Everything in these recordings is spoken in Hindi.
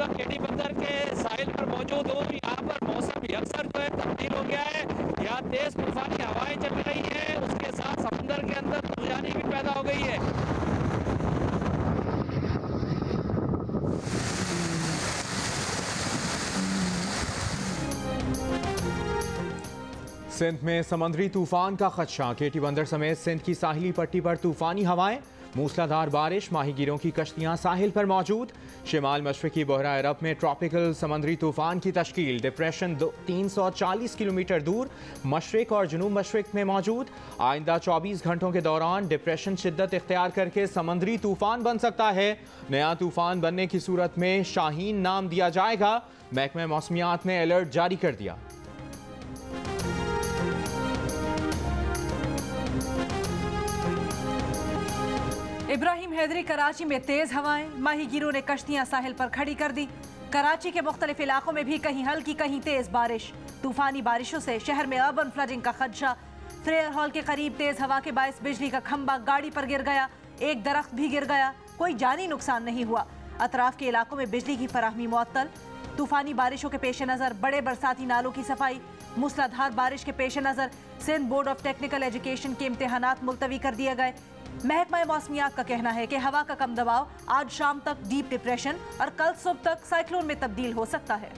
केटी बंदर के साहिल पर मौजूद हूँ। यहाँ पर मौसम यकसर जो है तब्दील हो गया है। यहाँ तेज तूफानी हवाएं चल रही है, उसके साथ समंदर के अंदर तूफानी भी पैदा हो गई है। सिंध में समुद्री तूफान का खदशा। केटी बंदर समेत सिंध की साहिली पट्टी पर तूफानी हवाएं, मूसलाधार बारिश, माहीगीरों की कश्तियां साहिल पर मौजूद। शिमाल मशरकी बहरा अरब में ट्रॉपिकल समुद्री तूफान की तश्कील। डिप्रेशन 340 किलोमीटर दूर मशरक और जनूब मशरक में मौजूद। आइंदा 24 घंटों के दौरान डिप्रेशन शिद्दत इख्तियार करके समुद्री तूफान बन सकता है। नया तूफान बनने की सूरत में शाहीन नाम दिया जाएगा। महकमा मौसमियात ने अलर्ट जारी कर दिया। इब्राहिम हैदरी कराची में तेज हवाएं, माहीगीरों ने कश्तियां साहिल पर खड़ी कर दी। कराची के मुख्तलिफ इलाकों में भी कहीं हल्की कहीं तेज बारिश। तूफानी बारिशों से शहर में अर्बन फ्लडिंग का खदशा। फ्रेयर हॉल के करीब तेज हवा के बायस बिजली का खंभा गाड़ी पर गिर गया, एक दरख्त भी गिर गया। कोई जानी नुकसान नहीं हुआ। अतराफ के इलाकों में बिजली की फराहमी मुअत्तल। तूफानी बारिशों के पेश नज़र बड़े बरसाती नालों की सफाई। मूसलाधार बारिश के पेश नज़र Sindh board of technical education के इम्तिहानात मुलतवी कर दिए गए। महकमा मौसमियात का कहना है कि हवा का कम दबाव आज शाम तक डीप डिप्रेशन और कल सुबह तक साइक्लोन में तब्दील हो सकता है।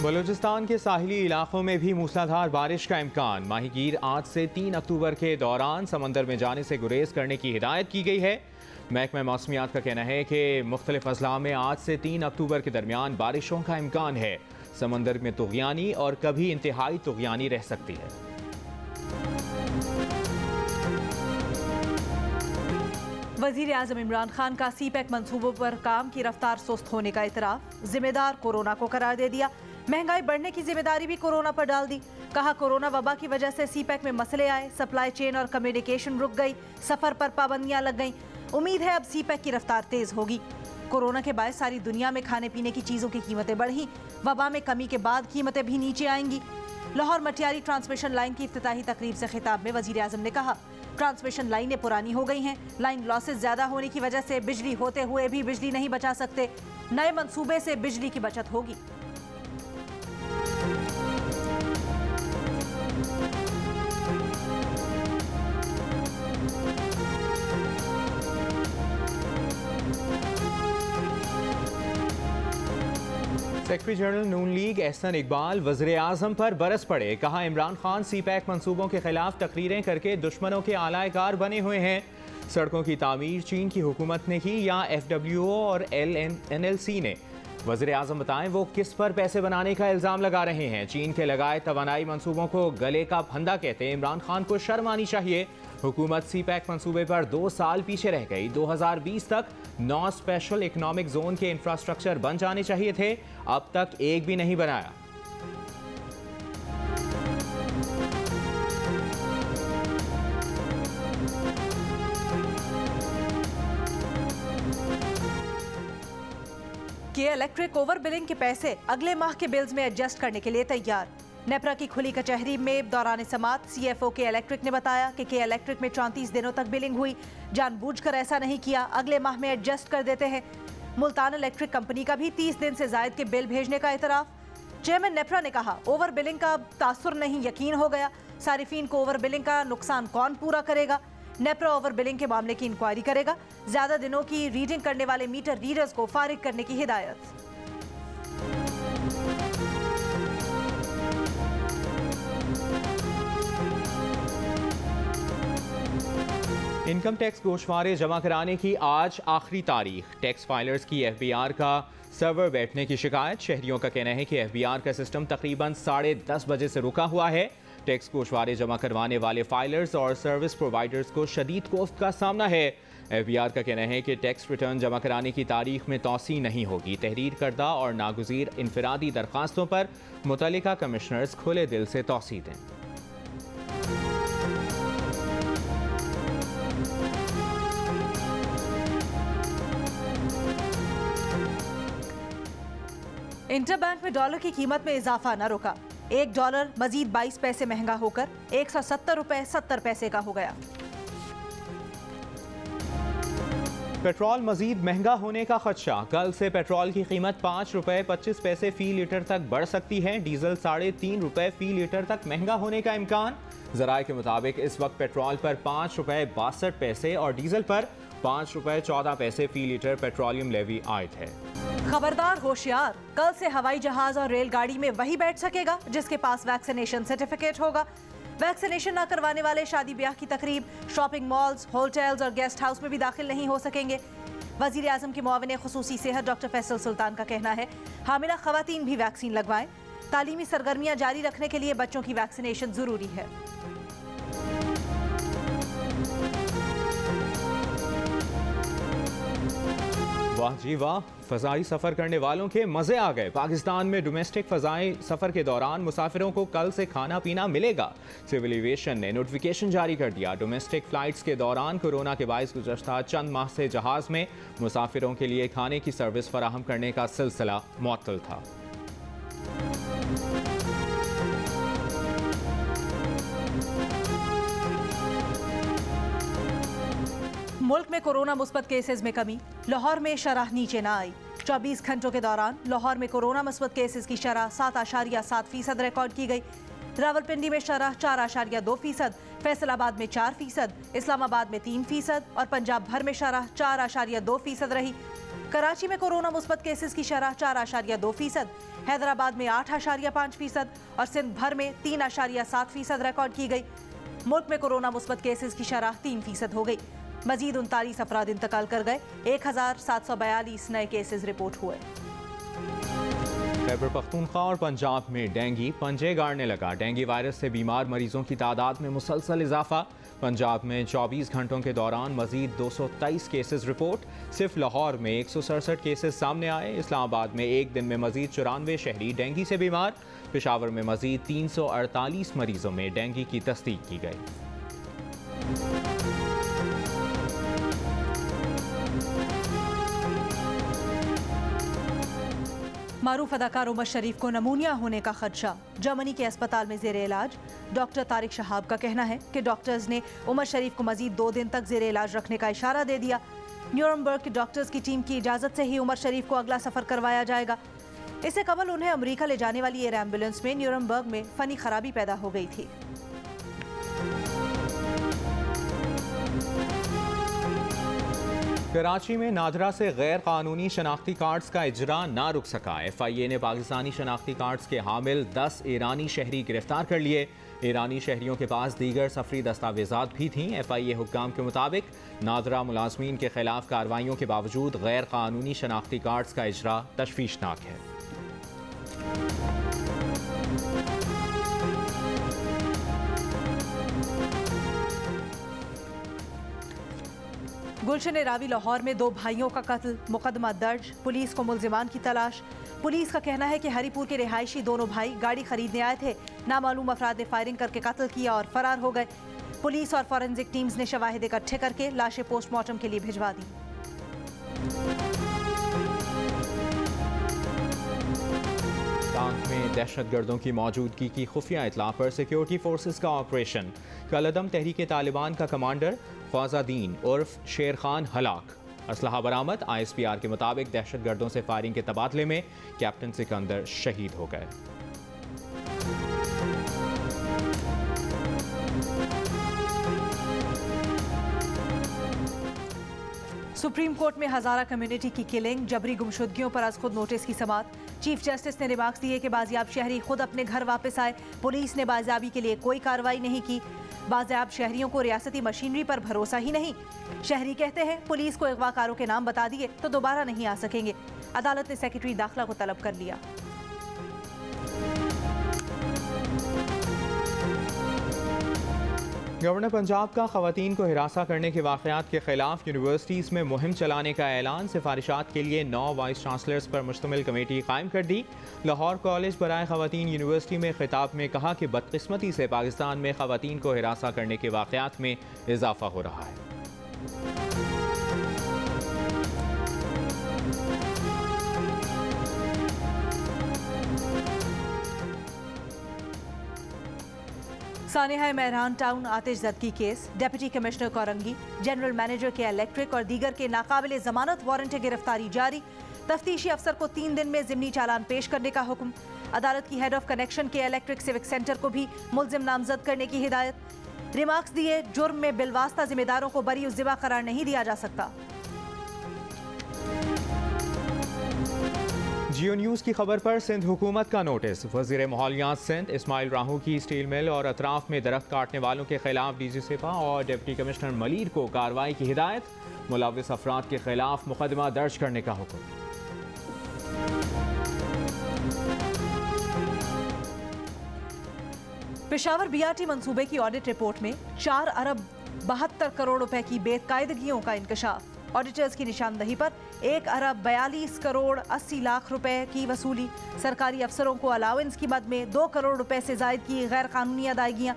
बलूचिस्तान के साहिली इलाकों में भी मूसलाधार बारिश का इम्कान। माहीगीर आज से 3 अक्टूबर के दौरान समंदर में जाने से गुरेज करने की हिदायत की गई है। महकमा मौसमियात का कहना है कि मुख्तलिफ अजला में आज से 3 अक्टूबर के दरमियान बारिशों का इम्कान है। समंदर में तुग़यानी और कभी इंतहाई तुग़यानी रह सकती है। वज़ीर आज़म इमरान खान का सीपैक मंसूबों पर काम की रफ्तार सुस्त होने का इतराफ़। जिम्मेदार कोरोना को करार दे दिया। महंगाई बढ़ने की जिम्मेदारी भी कोरोना पर डाल दी। कहा कोरोना वबा की वजह से सीपैक में मसले आए, सप्लाई चेन और कम्युनिकेशन रुक गई, सफ़र पर पाबंदियां लग गईं। उम्मीद है अब सीपैक की रफ्तार तेज होगी। कोरोना के बाद सारी दुनिया में खाने पीने की चीज़ों की कीमतें बढ़ी। वबा में कमी के बाद कीमतें भी नीचे आएंगी। लाहौर मटियारी ट्रांसमिशन लाइन की इफ्तिताही तकरीब से खिताब में वज़ीर आज़म ने कहा ट्रांसमिशन लाइनें पुरानी हो गई हैं। लाइन लॉसेज ज़्यादा होने की वजह से बिजली होते हुए भी बिजली नहीं बचा सकते। नए मंसूबे से बिजली की बचत होगी। सेक्रेटरी जनरल नून लीग एहसन इकबाल वज़ीर आज़म पर बरस पड़े। कहा इमरान खान सीपैक मंसूबों के खिलाफ तकरीरें करके दुश्मनों के आलाकार बने हुए हैं। सड़कों की तामीर चीन की हुकूमत ने की या FWO और NLC ने। वज़ीर आज़म बताएं वो किस पर पैसे बनाने का इल्ज़ाम लगा रहे हैं। चीन के लगाए तवानाई मंसूबों को गले का फंदा कहते हैं। इमरान खान को शर्म आनी चाहिए। हुकूमत सीपैक मंसूबे पर 2 साल पीछे रह गई। 2020 तक 9 स्पेशल इकनॉमिक जोन के इंफ्रास्ट्रक्चर बन जाने चाहिए थे, अब तक एक भी नहीं बनाया। के इलेक्ट्रिक ओवर बिलिंग के पैसे अगले माह के बिल्स में एडजस्ट करने के लिए तैयार। नेपरा की खुली कचहरी में दौरान समात CFO के इलेक्ट्रिक ने बताया कि इलेक्ट्रिक में 34 दिनों तक बिलिंग हुई। जानबूझकर ऐसा नहीं किया, अगले माह में एडजस्ट कर देते हैं। मुल्तान इलेक्ट्रिक कंपनी का भी 30 दिन से जायद के बिल भेजने का इतराफ़। चेयरमैन नेपरा ने कहा ओवर बिलिंग का अब तासुर नहीं, यकीन हो गया। सारिफीन को ओवर बिलिंग का नुकसान कौन पूरा करेगा। नेपरा ओवर बिलिंग के मामले की इंक्वायरी करेगा। ज्यादा दिनों की रीडिंग करने वाले मीटर रीडर्स को फारिग करने की हिदायत। इनकम टैक्स गोशवारे जमा कराने की आज आखिरी तारीख। टैक्स फाइलर्स की FBR का सर्वर बैठने की शिकायत। शहरियों का कहना है कि FBR का सिस्टम तकरीबन 10:30 बजे से रुका हुआ है। टैक्स गोशवारे जमा करवाने वाले फाइलर्स और सर्विस प्रोवाइडर्स को शदीद कोफ्त का सामना है। FBR का कहना है कि टैक्स रिटर्न जमा कराने की तारीख में तौसी नहीं होगी। तहरीर करदा और नागुज़ीर इनफरादी दरख्वास्तों पर मुतल्लिका कमिश्नर्स खुले दिल से तौसी दें। इंटरबैंक में डॉलर की कीमत में इजाफा न रुका। $1 मजीद 22 पैसे महंगा होकर 170 रुपए 70 पैसे का हो गया। पेट्रोल मजीद महंगा होने का खदशा। कल से पेट्रोल की कीमत ₹5.25 फी लीटर तक बढ़ सकती है। डीजल ₹3.5 फी लीटर तक महंगा होने का इम्कान। जराये के मुताबिक इस वक्त पेट्रोल पर ₹5.62 और डीजल पर ₹5.14 फी लीटर पेट्रोलियम लेवी आयद है। खबरदार होशियार, कल से हवाई जहाज और रेलगाड़ी में वही बैठ सकेगा जिसके पास वैक्सीनेशन सर्टिफिकेट होगा। वैक्सीनेशन न करवाने वाले शादी ब्याह की तकरीब, शॉपिंग मॉल्स, होटल्स और गेस्ट हाउस में भी दाखिल नहीं हो सकेंगे। वजीर आजम के मुआविन खुसूसी सेहत डॉक्टर फैसल सुल्तान का कहना है हामिला खवातीन भी वैक्सीन लगवाएं। तालीमी सरगर्मियां जारी रखने के लिए बच्चों की वैक्सीनेशन जरूरी है। वाह जी वाह, फ़ज़ाई सफ़र करने वालों के मज़े आ गए। पाकिस्तान में डोमेस्टिक फ़ज़ाई सफ़र के दौरान मुसाफिरों को कल से खाना पीना मिलेगा। सिविल एविएशन ने नोटिफिकेशन जारी कर दिया। डोमेस्टिक फ़्लाइट्स के दौरान कोरोना के बायस गुज़श्ता चंद माह से जहाज़ में मुसाफिरों के लिए खाने की सर्विस फराहम करने का सिलसिला मुअत्तल था। मुल्क में कोरोना मुस्बत केसेस में कमी। लाहौर में शरह नीचे न आई। 24 घंटों के दौरान लाहौर में कोरोना मुस्बत केसेस की शरह 7.7% रिकॉर्ड की गई। रावलपिंडी में शरह 4.2%, फैसलाबाद में 4%, इस्लामाबाद में 3% और पंजाब भर में शरह 4.2% रही। कराची में कोरोना मुस्बत केसेस की शरह 4.2%, हैदराबाद में 8.5% और सिंध भर में 3.7% रिकॉर्ड की गई। मुल्क में कोरोना मुस्बत केसेस की शरह 3% हो गई। मजीद 39 अफराद इंतकाल कर गए। 1742 नए केसेस रिपोर्ट हुए। खैबर पख्तूनख्वा और पंजाब में डेंगू पंजे गाड़ने लगा। डेंगू वायरस से बीमार मरीजों की तादाद में मुसलसल इजाफा। पंजाब में 24 घंटों के दौरान मजीद 223 केसेस रिपोर्ट। सिर्फ लाहौर में 167 केसेस सामने आए। इस्लामाबाद में एक दिन में मजीद 94 शहरी डेंगू से बीमार। पेशावर में मजीद 348 मरीजों में डेंगू की तस्दीक की गई। मारूफ अदाकार उमर शरीफ को नमूनिया होने का खदशा। जर्मनी के अस्पताल में जेर इलाज। डॉक्टर तारिक शहाब का कहना है कि डॉक्टर्स ने उमर शरीफ को मजीद 2 दिन तक जेर इलाज रखने का इशारा दे दिया। न्यूरमबर्ग के डॉक्टर्स की टीम की इजाज़त से ही उमर शरीफ को अगला सफ़र करवाया जाएगा। इससे कबल उन्हें अमेरिका ले जाने वाली एयर एम्बुलेंस में न्यूरमबर्ग में फ़नी खराबी पैदा हो गई थी। कराची में नादरा से गैर कानूनी शनाख्ती कार्ड्स का इजरा ना रुक सका। FIA ने पाकिस्तानी शनाख्ती कार्ड्स के हामिल 10 ईरानी शहरी गिरफ्तार कर लिए। ईरानी शहरियों के पास दीगर सफरी दस्तावेजात भी थीं। FIA हुक्काम के मुताबिक नादरा मुलाजमीन के खिलाफ कार्रवाइयों के बावजूद गैर कानूनी शनाख्ती कार्ड्स का इजरा तशवीशनाक है। गुलशन रावी लाहौर में 2 भाइयों का कत्ल, मुकदमा दर्ज। पुलिस को मुल्जिमान की तलाश। पुलिस का कहना है कि हरीपुर के रिहायशी दोनों भाई गाड़ी खरीदने आए थे। नामालूम अफराद ने फायरिंग करके कत्ल किया और फरार हो गए। पुलिस और फॉरेंसिक टीम्स ने शवाहिद इकट्ठे करके लाशें पोस्टमार्टम के लिए भिजवा दी। टांक में दहशतगर्दों की मौजूदगी की खुफिया इतला पर सिक्योरिटी फोर्सेस का ऑपरेशन। कलअदम तहरीक तालिबान का कमांडर ख्वाजादीन उर्फ शेर खान हलाक। असलहा बरामद। ISPR के मुताबिक दहशतगर्दों से फायरिंग के तबादले में कैप्टन सिकंदर शहीद हो गए। सुप्रीम कोर्ट में हजारा कम्युनिटी की किलिंग, जबरी गुमशुदगियों पर आज खुद नोटिस की समाअत। चीफ जस्टिस ने रिमार्क्स दिए कि बाजियाब शहरी खुद अपने घर वापस आए। पुलिस ने बाजियाबी के लिए कोई कार्रवाई नहीं की। बाजियाब शहरियों को रियासती मशीनरी पर भरोसा ही नहीं। शहरी कहते हैं पुलिस को अगवाकारों के नाम बता दिए तो दोबारा नहीं आ सकेंगे। अदालत ने सेक्रेटरी दाखिला को तलब कर लिया। गवर्नर पंजाब का खवातीन को हिरासा करने के वाक़यात के खिलाफ यूनिवर्सिटीज़ में मुहिम चलाने का ऐलान। सिफारिशात के लिए 9 वाइस चांसलर्स पर मुश्तमिल कमेटी कायम कर दी। लाहौर कॉलेज बराए खवातीन यूनिवर्सिटी में खिताब में कहा कि बदकिस्मती से पाकिस्तान में खवातीन को हिरासा करने के वाक़यात में इजाफा हो रहा है। सानेहा मेहरान टाउन आतिश ज़दगी case, deputy commissioner Korangi, general manager K electric और दीगर के नाकाबिले जमानत वारंट गिरफ्तारी जारी। तफ्तीशी अफसर को 3 दिन में ज़िमनी चालान पेश करने का हुक्म। अदालत की हेड ऑफ कनेक्शन के इलेक्ट्रिक सिविक सेंटर को भी मुल्जिम नामजद करने की हिदायत। रिमार्क्स दिए, जुर्म में बिलवास्ता जिम्मेदारों को बरी उज़्ज़िमा करार नहीं दिया जा सकता। जियो न्यूज़ की खबर पर सिंध हुकूमत का नोटिस। वज़ीर माहौलियात सिंध इस्माइल राहू की स्टील मिल और अतराफ में दरख्त काटने वालों के खिलाफ डीजी सिपा और डिप्टी कमिश्नर मलीर को कार्रवाई की हिदायत। मुलव्विस अफराद के खिलाफ मुकदमा दर्ज करने का हुक्म। पेशावर बीआरटी मंसूबे की ऑडिट रिपोर्ट में 4 अरब 72 करोड़ रुपए की बेकायदगियों का इंकशाफ। ऑडिटर्स की निशानदही पर 1 अरब 42 करोड़ 80 लाख रुपए की वसूली। सरकारी अफसरों को अलाउंस की मद में 2 करोड़ रुपए से जायद की गैर कानूनी अदायगियां।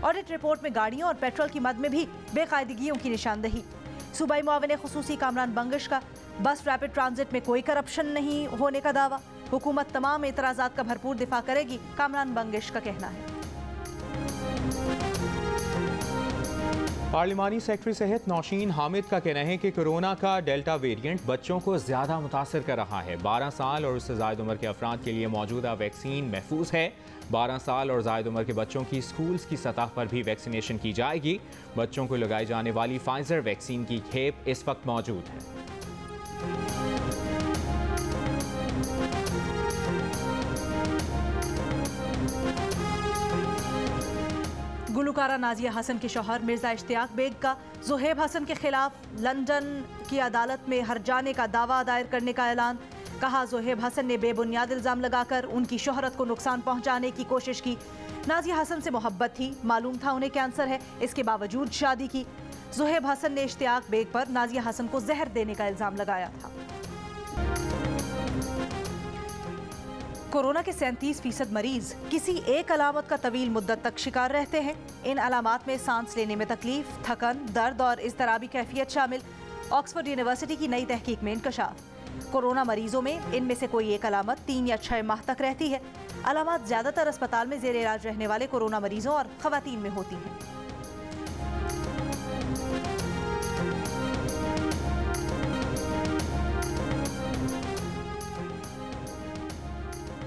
ऑडिट रिपोर्ट में गाड़ियों और पेट्रोल की मद में भी बेकायदगियों की निशानदही। सूबाई मुआविन खुसूसी कामरान बंगश का बस रैपिड ट्रांजिट में कोई करप्शन नहीं होने का दावा। हुकूमत तमाम एतराज़ात का भरपूर दिफा करेगी, कामरान बंगश का कहना है। पार्लिमानी सेक्रेटरी सहित नौशीन हामिद का कहना है कि कोरोना का डेल्टा वेरिएंट बच्चों को ज़्यादा मुतासर कर रहा है। 12 साल और उससे ज़ायद उम्र के अफराद के लिए मौजूदा वैक्सीन महफूज है। 12 साल और ज़ायद उम्र के बच्चों की स्कूल्स की सतह पर भी वैक्सीनेशन की जाएगी। बच्चों को लगाई जाने वाली फाइजर वैक्सीन की खेप इस वक्त मौजूद है। गुलकारा नाजिया हसन के शौहर मिर्जा इश्तियाक बेग का ज़ुहैब हसन के खिलाफ लंदन की अदालत में हर्जाने का दावा दायर करने का ऐलान। कहा, ज़ुहैब हसन ने बेबुनियाद इल्ज़ाम लगाकर उनकी शोहरत को नुकसान पहुंचाने की कोशिश की। नाजिया हसन से मोहब्बत थी, मालूम था उन्हें कैंसर है, इसके बावजूद शादी की। ज़ुहैब हसन ने इश्तियाक बेग पर नाजिया हसन को जहर देने का इल्ज़ाम लगाया था। कोरोना के 37% मरीज किसी एक अलामत का तवील मुद्दत तक शिकार रहते हैं। इन अलामात में सांस लेने में तकलीफ, थकन, दर्द और इज़्तिराबी कैफियत शामिल। ऑक्सफोर्ड यूनिवर्सिटी की नई तहकीक में इंकशाफ। कोरोना मरीजों में इनमें से कोई एक अलामत 3 या 6 माह तक रहती है। अलामत ज़्यादातर अस्पताल में ज़ेर इलाज रहने वाले कोरोना मरीजों और ख़वातीन में होती हैं।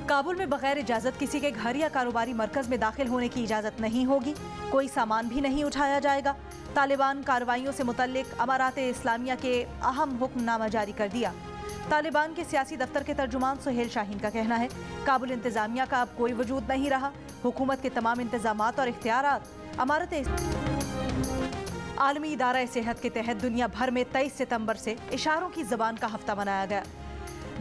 काबुल में बगैर इजाज़त किसी के घर या कारोबारी मरकज़ में दाखिल होने की इजाज़त नहीं होगी। कोई सामान भी नहीं उठाया जाएगा। तालिबान कार्रवाइयों से मुतल्लिक अमारात इस्लामिया के अहम हुक्मनामा जारी कर दिया। तालिबान के सियासी दफ्तर के तर्जुमान सुहेल शाहीन का कहना है, काबुल इंतज़ामिया का अब कोई वजूद नहीं रहा। हुकूमत के तमाम इंतज़ामात और इख्तियारात अमारत आलमी इदारा सेहत के तहत दुनिया भर में 23 सितंबर से इशारों की ज़बान का हफ्ता मनाया गया।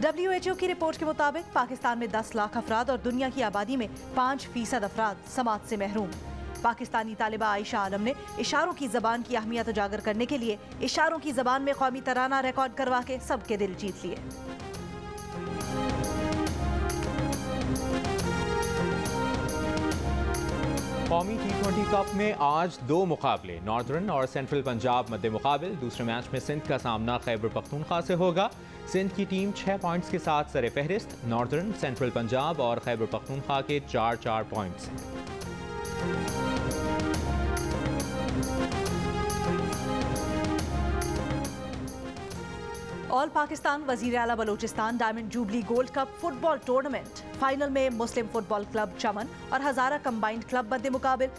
WHO की रिपोर्ट के मुताबिक पाकिस्तान में 10 लाख अफराद और दुनिया की आबादी में 5% अफराद समाज से महरूम। पाकिस्तानी तालिबा आयशा आलम ने इशारों की ज़बान की अहमियत उजागर करने के लिए इशारों की ज़बान में कौमी तराना रिकॉर्ड करवा के सबके दिल जीत लिए। कौमी T20 कप में आज 2 मुकाबले, नॉर्दर्न और सेंट्रल पंजाब मद्दे मुकाबिल। दूसरे मैच में सिंध का सामना खैबर पख्तूनख्वा से होगा। सिंध की टीम 6 पॉइंट्स के साथ सरे फहरिस्त। नॉर्दर्न, सेंट्रल पंजाब और खैबर पख्तूनख्वा के 4-4 पॉइंट्स हैं। ऑल पाकिस्तान वजीर आला Balochistan diamond jubilee gold cup football tournament final में मुस्लिम फुटबॉल क्लब चमन और हजारा कंबाइंड क्लब मद्दे मुकाबिल।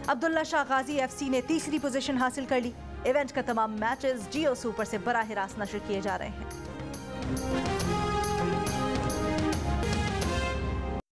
अब्दुल्ला शाह गाजी FC ने तीसरी पोजीशन हासिल कर ली। इवेंट का तमाम मैचेस जियो सुपर से बराह रास्त नशर किए जा रहे हैं।